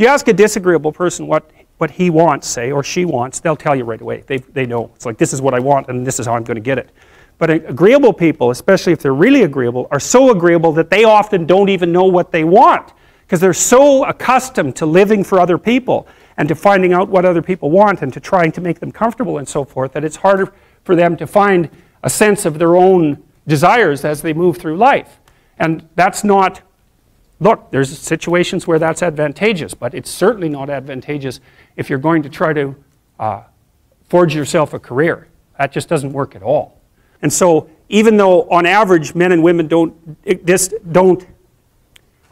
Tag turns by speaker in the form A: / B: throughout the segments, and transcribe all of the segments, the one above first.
A: you ask a disagreeable person what he wants, say, or she wants, they'll tell you right away. They know. It's like, this is what I want and this is how I'm going to get it. But agreeable people, especially if they're really agreeable, are so agreeable that they often don't even know what they want, because they're so accustomed to living for other people and to finding out what other people want and to trying to make them comfortable and so forth, that it's harder for them to find a sense of their own desires as they move through life. And that's not, look, there's situations where that's advantageous, but it's certainly not advantageous if you're going to try to forge yourself a career. That just doesn't work at all. And so even though on average men and women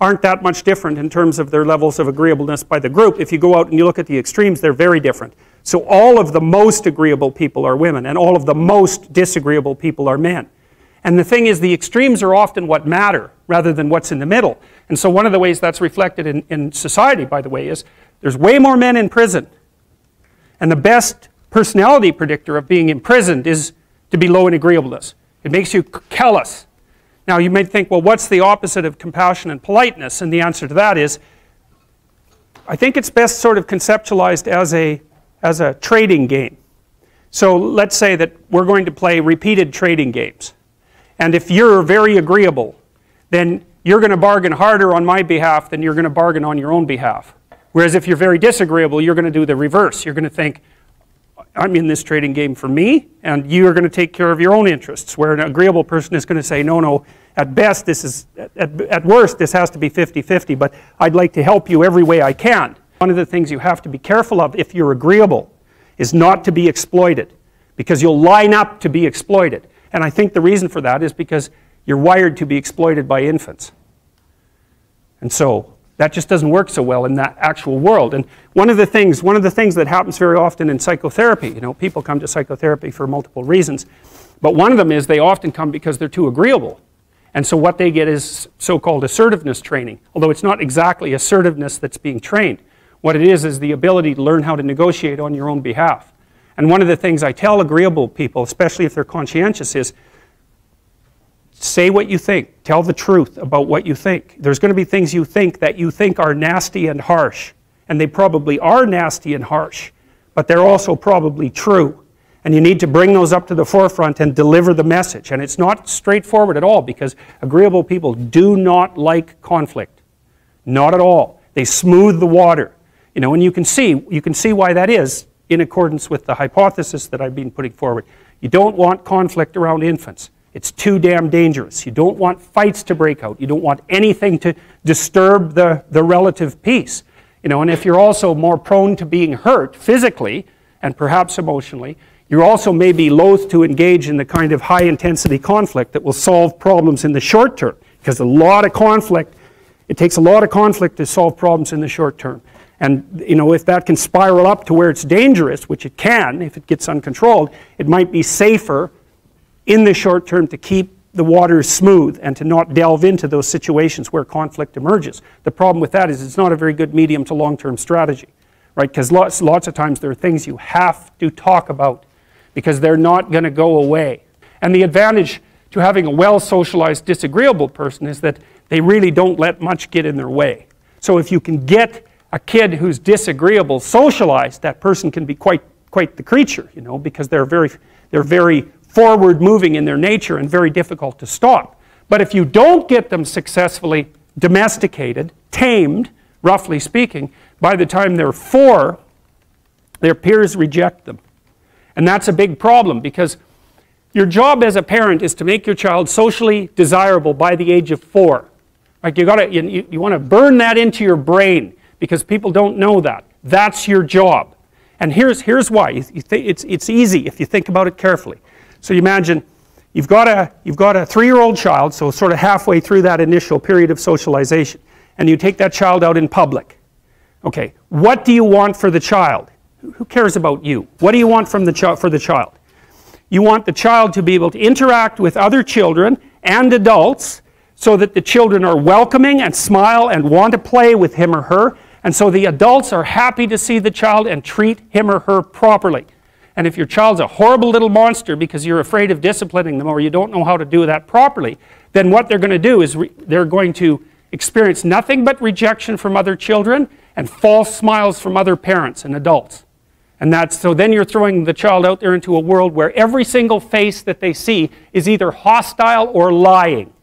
A: aren't that much different in terms of their levels of agreeableness by the group, if you go out and you look at the extremes, they're very different. So all of the most agreeable people are women, and all of the most disagreeable people are men. And the thing is, the extremes are often what matter rather than what's in the middle. And so one of the ways that's reflected in society, by the way, is there's way more men in prison. And the best personality predictor of being imprisoned is to be low in agreeableness. It makes you callous. Now you might think, well, what's the opposite of compassion and politeness? And the answer to that is, I think it's best sort of conceptualized as a trading game. So let's say that we're going to play repeated trading games. And if you're very agreeable, then you're going to bargain harder on my behalf than you're going to bargain on your own behalf. Whereas if you're very disagreeable, you're going to do the reverse. You're going to think, I'm in this trading game for me, and you're going to take care of your own interests. Where an agreeable person is going to say, no, no, at best, this is, at worst, this has to be 50-50, but I'd like to help you every way I can. One of the things you have to be careful of if you're agreeable is not to be exploited, because you'll line up to be exploited. And I think the reason for that is because you're wired to be exploited by infants. And so that just doesn't work so well in that actual world. And one of the things that happens very often in psychotherapy, you know, people come to psychotherapy for multiple reasons, but one of them is they often come because they're too agreeable. And so what they get is so-called assertiveness training, although it's not exactly assertiveness that's being trained. What it is the ability to learn how to negotiate on your own behalf. And one of the things I tell agreeable people, especially if they're conscientious, is say what you think. Tell the truth about what you think. There's going to be things you think that you think are nasty and harsh. And they probably are nasty and harsh. But they're also probably true. And you need to bring those up to the forefront and deliver the message. And it's not straightforward at all, because agreeable people do not like conflict. Not at all. They smooth the water. You know, and you can see why that is in accordance with the hypothesis that I've been putting forward. You don't want conflict around infants. It's too damn dangerous. You don't want fights to break out. You don't want anything to disturb the relative peace. You know, and if you're also more prone to being hurt physically and perhaps emotionally, you also may be loath to engage in the kind of high-intensity conflict that will solve problems in the short term, because it takes a lot of conflict to solve problems in the short term. And you know, if that can spiral up to where it's dangerous, which it can if it gets uncontrolled, it might be safer in the short term to keep the waters smooth and to not delve into those situations where conflict emerges. The problem with that is it's not a very good medium to long-term strategy, right? Because lots of times there are things you have to talk about because they're not going to go away. And the advantage to having a well-socialized disagreeable person is that they really don't let much get in their way. So if you can get a kid who's disagreeable socialized, that person can be quite the creature, you know, because they're very forward-moving in their nature and very difficult to stop. But if you don't get them successfully domesticated, tamed, roughly speaking, by the time they're 4, their peers reject them. And that's a big problem, because your job as a parent is to make your child socially desirable by the age of 4. Like you want to burn that into your brain, because people don't know that. That's your job. And here's why. It's easy if you think about it carefully. So you imagine you've got a 3-year-old child, so sort of halfway through that initial period of socialization, and you take that child out in public. Okay, what do you want for the child? Who cares about you? What do you want for the child? You want the child to be able to interact with other children and adults so that the children are welcoming and smile and want to play with him or her, and so the adults are happy to see the child and treat him or her properly. And if your child's a horrible little monster because you're afraid of disciplining them or you don't know how to do that properly, then what they're going to do is they're going to experience nothing but rejection from other children, and false smiles from other parents and adults. And so then you're throwing the child out there into a world where every single face that they see is either hostile or lying.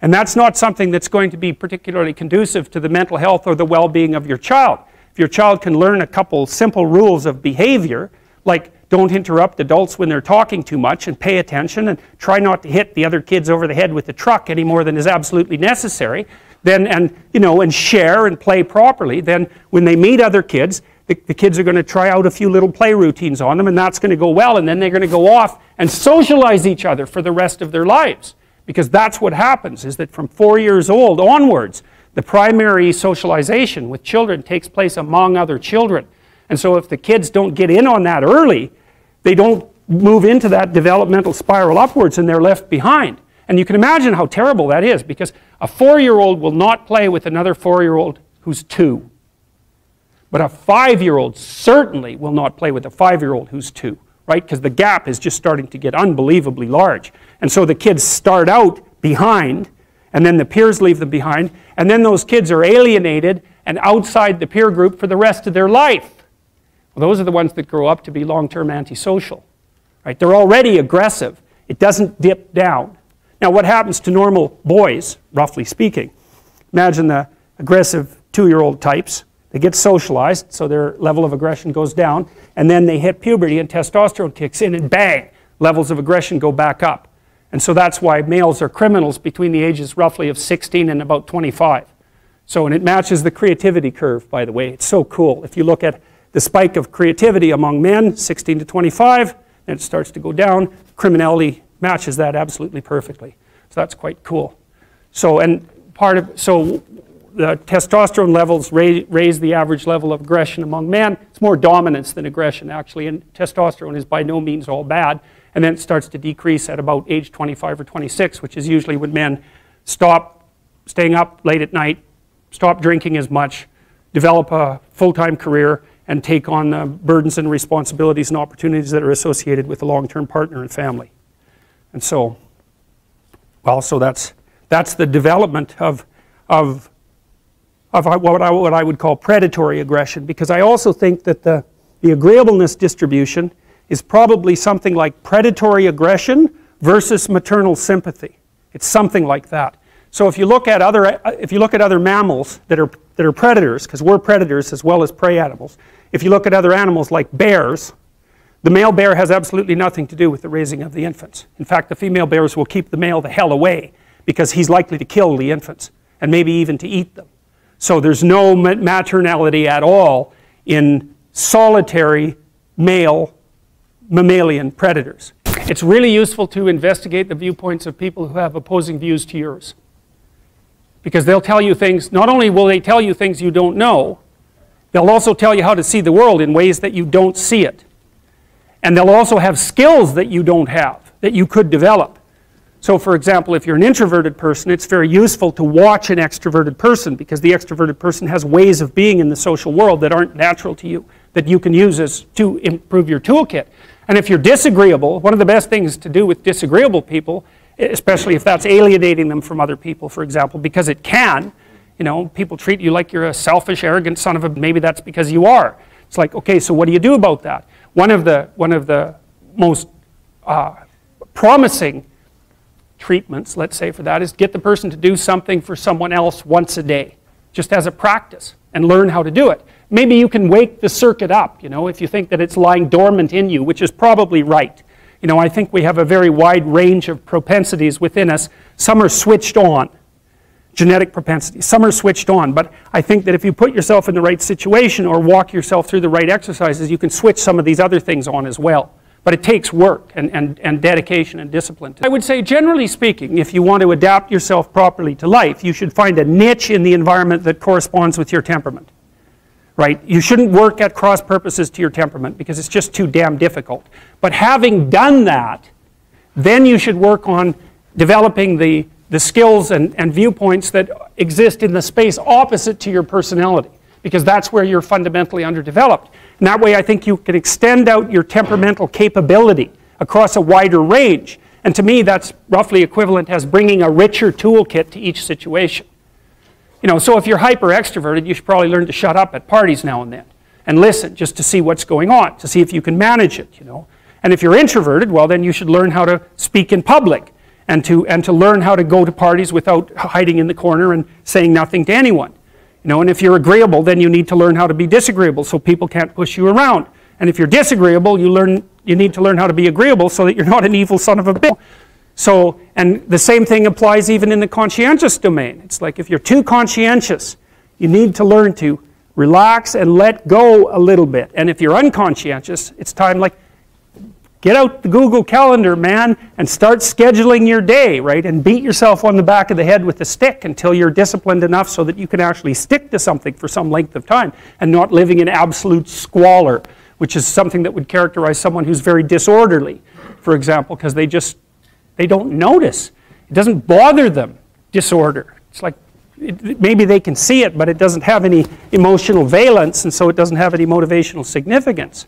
A: And that's not something that's going to be particularly conducive to the mental health or the well-being of your child. If your child can learn a couple simple rules of behavior, like don't interrupt adults when they're talking too much, and pay attention, and try not to hit the other kids over the head with the truck any more than is absolutely necessary, then, and share and play properly, then when they meet other kids, the kids are going to try out a few little play routines on them, and that's going to go well, and then they're going to go off and socialize each other for the rest of their lives. Because that's what happens, is that from 4 years old onwards, the primary socialization with children takes place among other children. And so if the kids don't get in on that early, they don't move into that developmental spiral upwards, and they're left behind. And you can imagine how terrible that is, because a 4-year-old will not play with another 4-year-old who's 2. But a 5-year-old certainly will not play with a 5-year-old who's 2. Right? Because the gap is just starting to get unbelievably large. And so the kids start out behind, and then the peers leave them behind, and then those kids are alienated and outside the peer group for the rest of their life. Well, those are the ones that grow up to be long-term antisocial. Right? They're already aggressive. It doesn't dip down. Now, what happens to normal boys, roughly speaking? Imagine the aggressive 2-year-old types. They get socialized, so their level of aggression goes down, and then they hit puberty and testosterone kicks in, and bang, levels of aggression go back up. And so that's why males are criminals between the ages roughly of 16 and about 25. So, and it matches the creativity curve, by the way. It's so cool. If you look at the spike of creativity among men, 16 to 25, then it starts to go down. Criminality matches that absolutely perfectly. So that's quite cool. So, and so the testosterone levels raise the average level of aggression among men. It's more dominance than aggression, actually, and testosterone is by no means all bad. And then it starts to decrease at about age 25 or 26, which is usually when men stop staying up late at night, stop drinking as much, develop a full-time career, and take on the burdens and responsibilities and opportunities that are associated with a long-term partner and family. And so, well, so that's the development of what I would call predatory aggression, because I also think that the agreeableness distribution is probably something like predatory aggression versus maternal sympathy. It's something like that. So if you look at other mammals that are predators, because we're predators as well as prey animals, if you look at other animals like bears, the male bear has absolutely nothing to do with the raising of the infants. In fact, the female bears will keep the male the hell away, because he's likely to kill the infants and maybe even to eat them. So there's no maternality at all in solitary male mammalian predators. It's really useful to investigate the viewpoints of people who have opposing views to yours, because they'll tell you things. Not only will they tell you things you don't know, they'll also tell you how to see the world in ways that you don't see it. And they'll also have skills that you don't have, that you could develop. So for example, if you're an introverted person, it's very useful to watch an extroverted person, because the extroverted person has ways of being in the social world that aren't natural to you, that you can use to improve your toolkit. And if you're disagreeable, one of the best things to do with disagreeable people, especially if that's alienating them from other people, for example, because it can, people treat you like you're a selfish, arrogant son of a, maybe that's because you are. It's like, okay, so what do you do about that? One of the most promising treatments, let's say, for that is get the person to do something for someone else once a day, just as a practice, and learn how to do it. Maybe you can wake the circuit up, if you think that it's lying dormant in you, which is probably right. I think we have a very wide range of propensities within us. Some are switched on, genetic propensities. Some are switched on, but I think that if you put yourself in the right situation or walk yourself through the right exercises, you can switch some of these other things on as well. But it takes work and dedication and discipline. I would say, generally speaking, if you want to adapt yourself properly to life, you should find a niche in the environment that corresponds with your temperament. Right? You shouldn't work at cross purposes to your temperament, because it's just too damn difficult. But having done that, then you should work on developing the skills and viewpoints that exist in the space opposite to your personality, because that's where you're fundamentally underdeveloped. And that way I think you can extend out your temperamental capability across a wider range. And to me that's roughly equivalent as bringing a richer toolkit to each situation. You know, so if you're hyper extroverted, you should probably learn to shut up at parties now and then and listen just to see what's going on, to see if you can manage it, you know. And if you're introverted, well, then you should learn how to speak in public and to learn how to go to parties without hiding in the corner and saying nothing to anyone. You know, and if you're agreeable, then you need to learn how to be disagreeable so people can't push you around. And if you're disagreeable, you need to learn how to be agreeable so that you're not an evil son of a bitch. So, and the same thing applies even in the conscientious domain. It's like if you're too conscientious, you need to learn to relax and let go a little bit. And if you're unconscientious, it's time, like, get out the Google Calendar, man, and start scheduling your day, right? And beat yourself on the back of the head with a stick until you're disciplined enough so that you can actually stick to something for some length of time and not living in absolute squalor, which is something that would characterize someone who's very disorderly, for example, because they don't notice. It doesn't bother them, disorder. It's like, maybe they can see it, but it doesn't have any emotional valence, and so it doesn't have any motivational significance.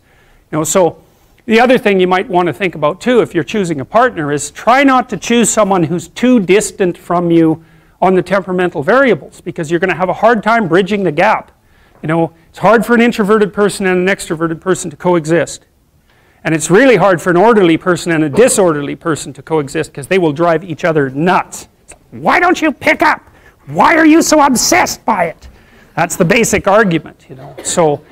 A: You know, so the other thing you might want to think about too, if you're choosing a partner, is try not to choose someone who's too distant from you on the temperamental variables, because you're going to have a hard time bridging the gap. You know, it's hard for an introverted person and an extroverted person to coexist. And it's really hard for an orderly person and a disorderly person to coexist, because they will drive each other nuts. Why don't you pick up? Why are you so obsessed by it? That's the basic argument, you know. So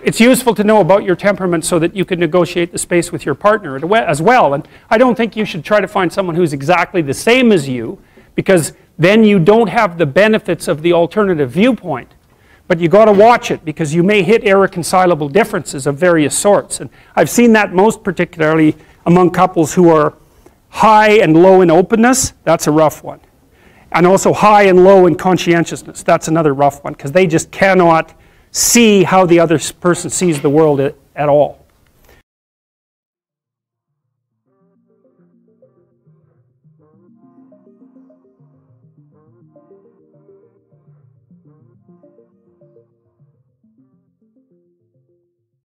A: it's useful to know about your temperament so that you can negotiate the space with your partner as well. And I don't think you should try to find someone who's exactly the same as you, because then you don't have the benefits of the alternative viewpoint. But you got to watch it, because you may hit irreconcilable differences of various sorts. And I've seen that most particularly among couples who are high and low in openness. That's a rough one. And also high and low in conscientiousness. That's another rough one, because they just cannot see how the other person sees the world at all.